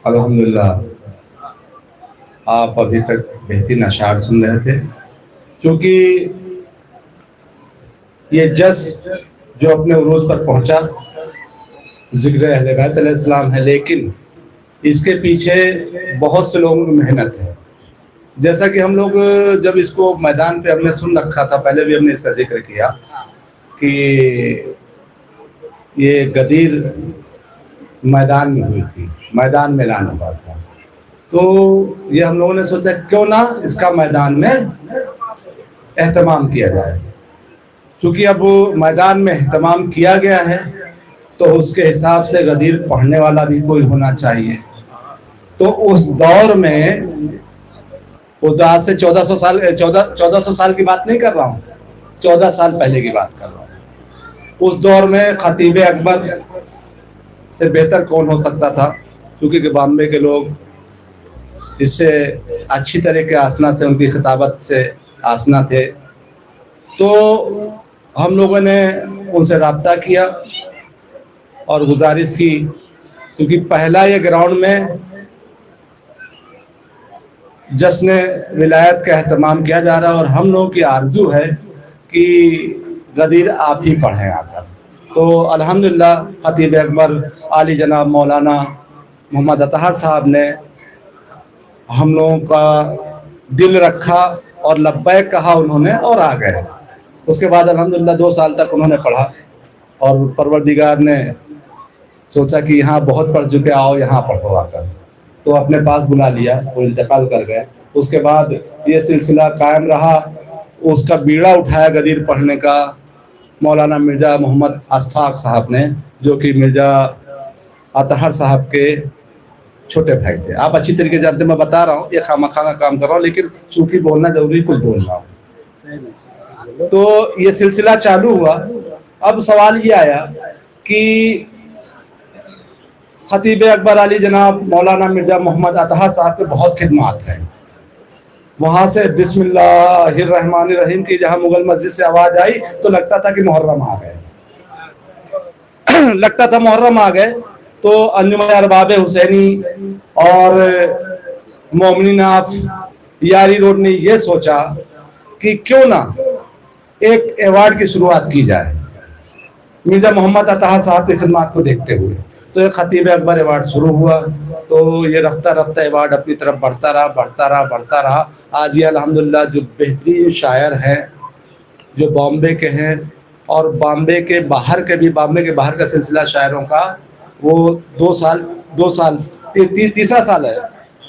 अल्हम्दुलिल्लाह, आप अभी तक बेहतरीन अशार सुन रहे थे, क्योंकि ये जस जो अपने उरूज पर पहुंचा ज़िक्र अहले बैत अलैहिस्सलाम है, लेकिन इसके पीछे बहुत से लोगों की मेहनत है। जैसा कि हम लोग जब इसको मैदान पे हमने सुन रखा था, पहले भी हमने इसका जिक्र किया कि ये गदीर मैदान में हुई थी, मैदान में ऐलान हुआ था। तो ये हम लोगों ने सोचा क्यों ना इसका मैदान में एहतमाम किया जाए। क्योंकि अब मैदान में एहतमाम किया गया है तो उसके हिसाब से गदीर पढ़ने वाला भी कोई होना चाहिए। तो उस दौर में, उस आज से 1400 साल की बात नहीं कर रहा हूँ, 14 साल पहले की बात कर रहा हूँ। उस दौर में खतीब अकबर से बेहतर कौन हो सकता था, क्योंकि बॉम्बे के लोग इससे अच्छी तरह के आसना से, उनकी खिताबत से आसना थे। तो हम लोगों ने उनसे रब्ता किया और गुजारिश की, क्योंकि पहला ये ग्राउंड में जश्न विलायत का एहतमाम किया जा रहा है और हम लोगों की आरजू है कि गदीर आप ही पढ़ें आकर। तो अल्हम्दुलिल्लाह खतीब अकबर आली जनाब मौलाना मोहम्मद अतहर साहब ने हम लोगों का दिल रखा और लब्बैक कहा उन्होंने और आ गए। उसके बाद अल्हम्दुलिल्लाह 2 साल तक उन्होंने पढ़ा और परवरदिगार ने सोचा कि यहाँ बहुत पढ़ चुके, आओ यहाँ पढ़ो आकर। तो अपने पास बुला लिया, वो इंतकाल कर गए। उसके बाद ये सिलसिला कायम रहा, उसका बीड़ा उठाया गदीर पढ़ने का मौलाना मिर्ज़ा मोहम्मद अशफाक साहब ने, जो कि मिर्ज़ा अतहर साहब के छोटे भाई थे। आप अच्छी तरीके से जानते, मैं बता रहा हूँ, ये खामखा का काम कर रहा हूँ, लेकिन चूंकि बोलना जरूरी, कुछ बोल रहा हूँ। तो ये सिलसिला चालू हुआ। अब सवाल ये आया कि खतीब अकबर अली जनाब मौलाना मिर्ज़ा मोहम्मद अतहर साहब के बहुत खिदमात हैं। वहाँ से बिस्मिल्लाहिर्रहमानिर्रहीम की जहाँ मुगल मस्जिद से आवाज़ आई तो लगता था कि मुहर्रम आ गए लगता था मुहर्रम आ गए। तो अंजुमन अरबाब हुसैनी और मोमिनीन ऑफ यारी रोड ने ये सोचा कि क्यों ना एक अवार्ड की शुरुआत की जाए मिर्ज़ा मोहम्मद अतहर साहब की खिदमत को देखते हुए। तो एक खतीब अकबर अवार्ड शुरू हुआ। तो ये रफ्ता रफ्ता अवार्ड अपनी तरफ बढ़ता रहा, बढ़ता रहा, बढ़ता रहा। आज ये अल्हम्दुलिल्लाह जो बेहतरीन शायर हैं, जो बॉम्बे के हैं और बॉम्बे के बाहर के भी, बॉम्बे के बाहर का सिलसिला शायरों का, वो 2 साल तीसरा साल है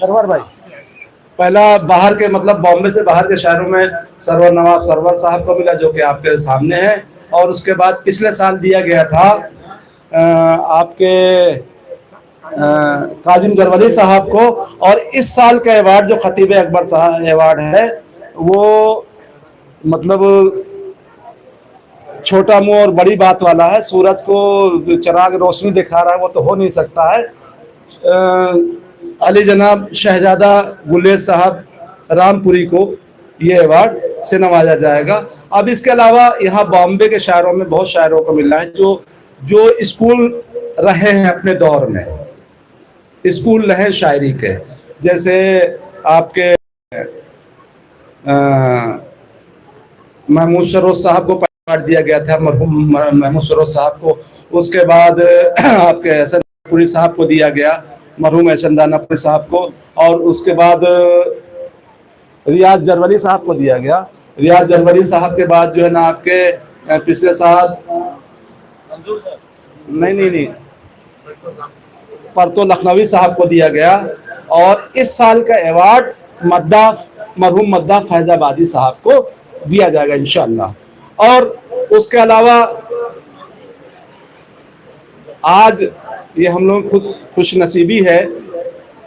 सरवर भाई। पहला बाहर के, मतलब बॉम्बे से बाहर के शायरों में सरवर नवाब सरवर साहब को मिला, जो कि आपके सामने है। और उसके बाद पिछले साल दिया गया था आपके काजिम जरवली साहब को। और इस साल का अवार्ड जो खतीब अकबर साहब अवार्ड है, वो मतलब छोटा मुंह और बड़ी बात वाला है। सूरज को चराग रोशनी दिखा रहा है, वो तो हो नहीं सकता है। अली जनाब शहजादा गुलेज साहब रामपुरी को ये अवार्ड से नवाजा जाएगा। अब इसके अलावा यहाँ बॉम्बे के शायरों में बहुत शायरों को मिल रहा है जो स्कूल रहे हैं अपने दौर में, स्कूल रहे शायरी के। जैसे आपके महमूद सरोज साहब को अवार्ड दिया गया था, मरहूम महमूद सरोज साहब को। उसके बाद आपके एहसन दानापुरी साहब को दिया गया, मरहूम एहसन दानापुरी साहब को। और उसके बाद रियाज जरवली साहब को दिया गया। रियाज जरवली साहब के बाद जो है ना आपके पिछले साल नहीं परतो लखनवी साहब को दिया गया। और इस साल का अवार्ड मरहूम मद्दा फैजाबादी साहब को दिया जाएगा इंशाअल्लाह। और उसके अलावा आज ये हम लोग खुद खुश नसीबी है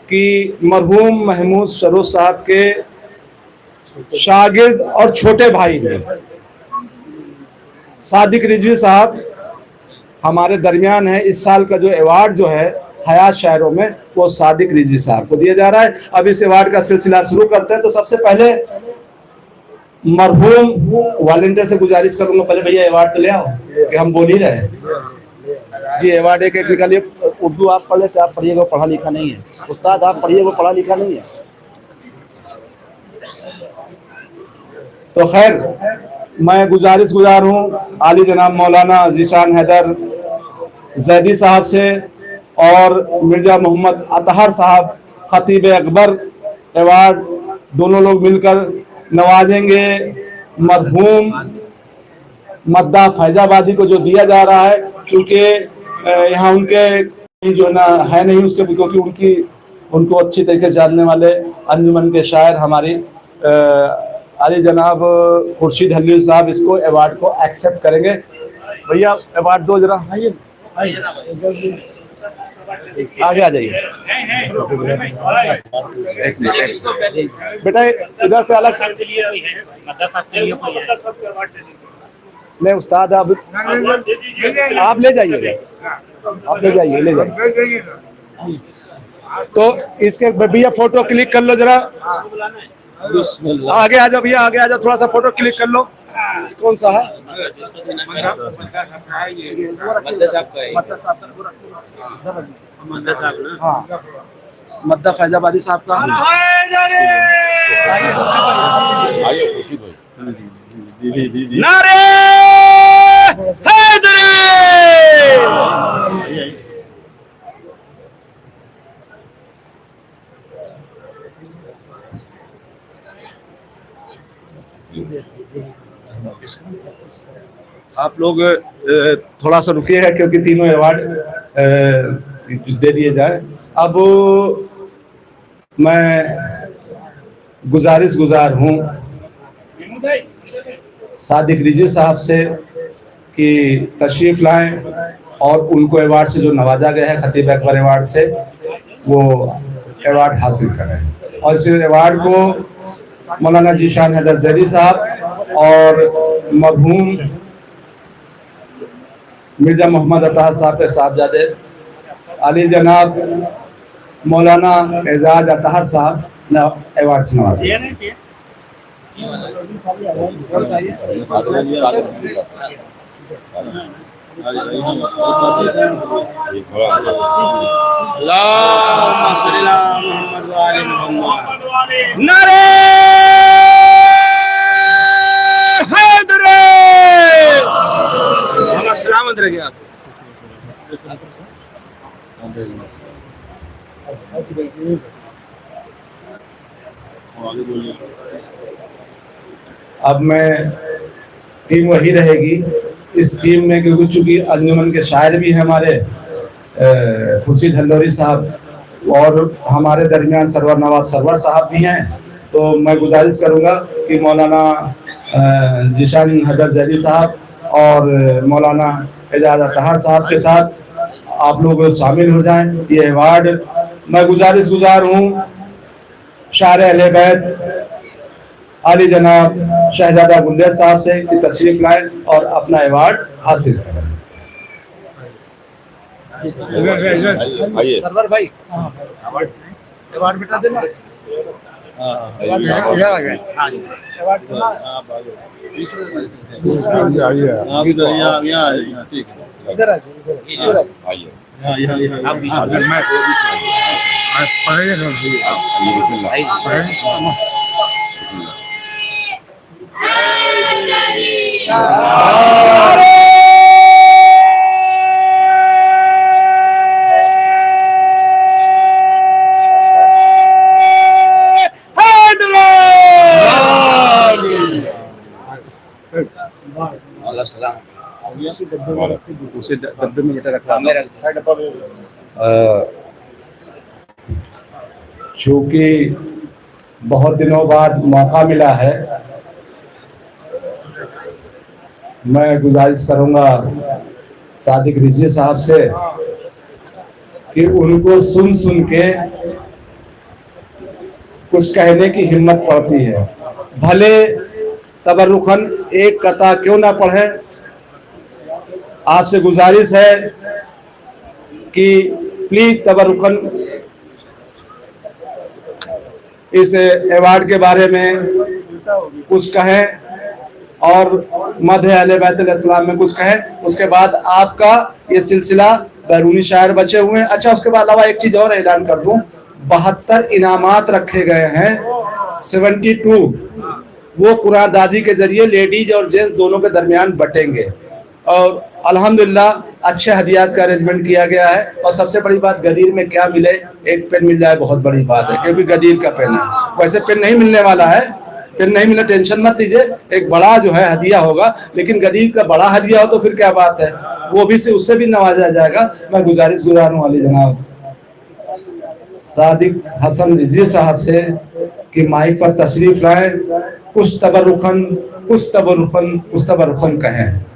कि मरहूम महमूद सरोज साहब के शागिर्द और छोटे भाई ने सादिक रिजवी साहब हमारे दरमियान है। इस साल का जो अवार्ड जो है हयात शायरों में, वो सादिक रिजवी साहब को दिया जा रहा है। अब इस अवार्ड का सिलसिला शुरू करते हैं। तो सबसे पहले मरहूम वॉलंटियर से गुजारिश करूंगा, पहले भैया अवार्ड तो ले आओ कि हम बोल ही रहे हैं। जी अवार्ड एक निकालिए। उर्दू आप पढ़ लेते, आप पढ़िएगा, पढ़ा लिखा नहीं है। उस्ताद आप पढ़िए, वो पढ़ा लिखा नहीं है। तो खैर, मैं गुजार हूँ आली जनाब मौलाना ज़ीशान हैदर जैदी साहब से और मिर्जा मोहम्मद अतहर साहब खतीब अकबर अवार्ड दोनों लोग मिलकर नवाजेंगे मरहूम मद्दा फैजाबादी को जो दिया जा रहा है। चूँकि यहाँ उनके जो ना है नहीं उसके, क्योंकि उनको अच्छी तरीके से जानने वाले अंजुमन के शायर हमारी अली जनाब खुर्शीद हलील साहब इसको अवार्ड को एक्सेप्ट करेंगे। भैया अवार्ड दो जरा, आगे आ जाइए बेटा, इधर से अलग नहीं उस्ताद, आप ले जाइए, आप ले जाइए। तो इसके भैया फोटो क्लिक कर लो जरा, आगे आ जाओ भैया, आगे आ जाओ, थोड़ा सा फोटो क्लिक कर लो। कौन सा है? हाँ, मद्दा फैजाबादी साहब का। नारे हैदरी! आप लोग थोड़ा सा रुकिएगा क्योंकि तीनों अवार्ड दे दिए जाए। अब मैं गुजार हूँ सादिक रिजवी साहब से कि तशरीफ लाएं और उनको अवार्ड से जो नवाजा गया है खतीब अकबर अवार्ड से, वो अवार्ड हासिल करें। और इस अवार्ड को मौलाना ज़ीशान हैदर जैदी साहब और मरहूम मिर्जा मोहम्मद अतहर साहब के साहबजादे अली जनाब मौलाना एजाज अतहर साहब ने अवार्ड से नवाजा। नारे हैदरी! सलामत रहिए आप। अब मैं टीम वही रहेगी इस टीम में, क्योंकि चूंकि अंजुमन के शायर भी हैं हमारे खुर्शीद हल्लोरी साहब और हमारे दरमियान सरवर नवाब सरवर साहब भी हैं। तो मैं गुजारिश करूंगा कि मौलाना ज़ीशान हैदर जैदी साहब और मौलाना एजाज अतहर साहब के साथ आप लोग शामिल हो जाएं। ये अवार्ड मैं गुजार हूँ शायर अहले बैत अली जनाब शहजादा गुलजार साहब से कि तशरीफ लाएं और अपना अवार्ड हासिल करें। सरवर भाई अवार्ड बिठा देना। उसे डब्बे में बेटा रखा। चूँकि बहुत दिनों बाद मौका मिला है, मैं गुजारिश करूंगा सादिक रिजवी साहब से कि उनको सुन के कुछ कहने की हिम्मत पड़ती है। भले तबरुखन एक कता क्यों ना पढ़े, आपसे गुजारिश है कि प्लीज तबरुखन इस अवार्ड के बारे में कुछ कहें और मध्य अहले बैत इस्लाम में कुछ कहें। उसके बाद आपका ये सिलसिला बैरूनी शायर बचे हुए हैं। अच्छा, उसके बाद अलावा एक चीज और ऐलान कर दूं, 72 इनामात रखे गए हैं। 72 वो कुरान दादी के जरिए लेडीज और जेंट्स दोनों के दरमियान बटेंगे और अल्हम्दुलिल्लाह अच्छे हदियात का अरेंजमेंट किया गया है। और सबसे बड़ी बात, गदीर में क्या मिले, एक पेन मिल जाए बहुत बड़ी बात है, क्योंकि गदीर का पेन है। वैसे पेन नहीं मिलने वाला है, पेन नहीं मिले टेंशन मत लीजिए, एक बड़ा जो है हदिया होगा, लेकिन गदीर का बड़ा हदिया हो तो फिर क्या बात है, वो भी से उससे भी नवाजा जाएगा। मैं गुजारिश गुजारूं वाली जनाब सादिक हसन रिजवी साहब से कि माइक पर तशरीफ लाएं, कुछ तबरुखन कहें।